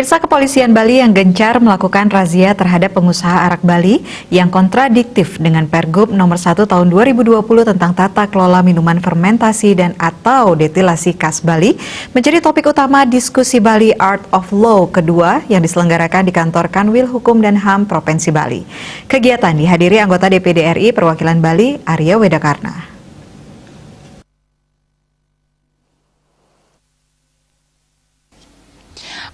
Pemirsa, Kepolisian Bali yang gencar melakukan razia terhadap pengusaha arak Bali yang kontradiktif dengan Pergub nomor 1 tahun 2020 tentang tata kelola minuman fermentasi dan atau detilasi khas Bali menjadi topik utama diskusi Bali Art of Law kedua yang diselenggarakan di kantor Kanwil Hukum dan HAM Provinsi Bali. Kegiatan dihadiri anggota DPD RI perwakilan Bali, Arya Wedakarna.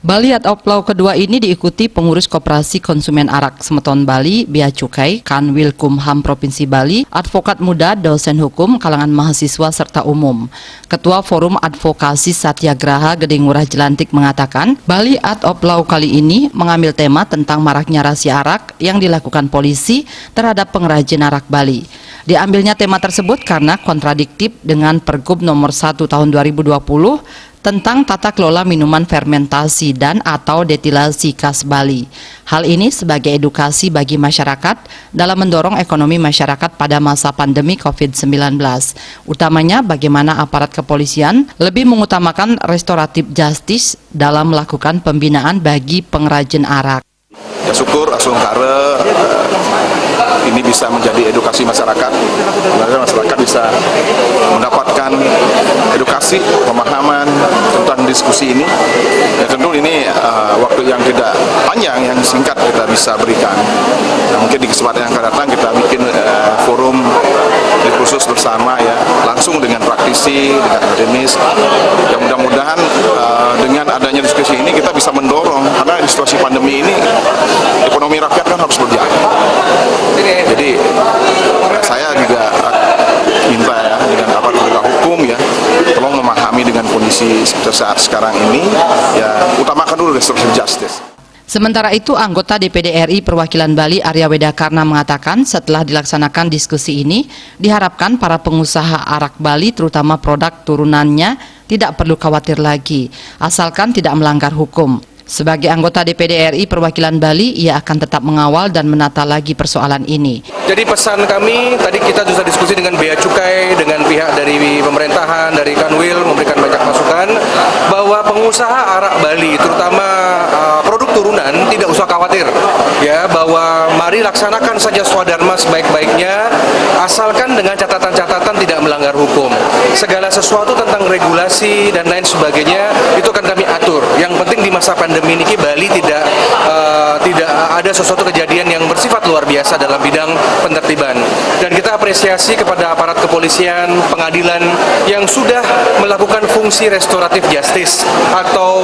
Bali Art of Law kedua ini diikuti pengurus Koperasi Konsumen Arak Semeton Bali, Bea Cukai, Kanwil Kumham Provinsi Bali, advokat muda, dosen hukum, kalangan mahasiswa serta umum. Ketua Forum Advokasi Satyagraha Gede Ngurah Jelantik mengatakan, Bali Art of Law kali ini mengambil tema tentang maraknya razia arak yang dilakukan polisi terhadap pengrajin arak Bali. Diambilnya tema tersebut karena kontradiktif dengan Pergub nomor 1 tahun 2020 tentang tata kelola minuman fermentasi dan atau detilasi khas Bali. Hal ini sebagai edukasi bagi masyarakat dalam mendorong ekonomi masyarakat pada masa pandemi COVID-19. Utamanya bagaimana aparat kepolisian lebih mengutamakan restoratif justice dalam melakukan pembinaan bagi pengrajin arak. Ya syukur Asungkare ini bisa menjadi edukasi masyarakat, agar masyarakat bisa mendapatkan edukasi, pemahaman tentang diskusi ini. Ya tentu ini waktu yang tidak panjang, yang singkat kita bisa berikan. Nah, mungkin di kesempatan yang akan datang kita bikin forum khusus bersama ya, langsung dengan praktisi, dengan akademis. Ya mudah-mudahan dengan adanya diskusi ini kita bisa mendorong, karena di situasi pandemi ini ekonomi rakyat kan harus berjalan. Jadi saya juga minta ya dengan aparat penegak hukum ya, tolong memahami dengan kondisi saat sekarang ini ya, utamakan dulu restoratif justice. Sementara itu, anggota DPD RI perwakilan Bali Arya Wedakarna mengatakan setelah dilaksanakan diskusi ini, diharapkan para pengusaha arak Bali terutama produk turunannya tidak perlu khawatir lagi, asalkan tidak melanggar hukum. Sebagai anggota DPD RI perwakilan Bali, ia akan tetap mengawal dan menata lagi persoalan ini. Jadi pesan kami, tadi kita sudah diskusi dengan Bea Cukai, dengan pihak dari pemerintahan, dari Kanwil, memberikan banyak masukan, bahwa pengusaha arak Bali, terutama produk turunan, tidak usah khawatir, ya, bahwa mari laksanakan saja swadharma sebaik-baiknya, asalkan dengan catatan-catatan tidak melanggar hukum. Segala sesuatu tentang regulasi dan lain sebagainya, itu akan kami atur. Yang penting di masa pandemi ini Bali tidak ada sesuatu kejadian yang bersifat luar biasa dalam bidang penertiban. Dan kita apresiasi kepada aparat kepolisian, pengadilan yang sudah melakukan fungsi restoratif justice atau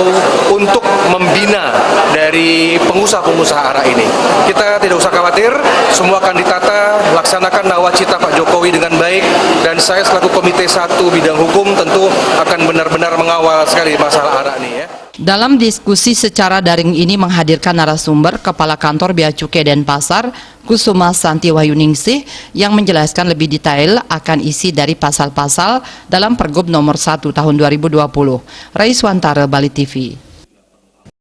untuk membina dari pengusaha-pengusaha arak ini. Kita tidak usah khawatir, semua akan ditata, laksanakan nawacita Pak Jokowi dengan baik, dan saya selaku Komite 1 bidang hukum tentu akan benar-benar mengawal sekali masalah arak ini ya. Dalam diskusi secara daring ini menghadirkan narasumber Kepala Kantor Bea Cukai Denpasar, Kusuma Santi Wayuningsih, yang menjelaskan lebih detail akan isi dari pasal-pasal dalam Pergub nomor 1 tahun 2020. Raiswantara, Bali TV.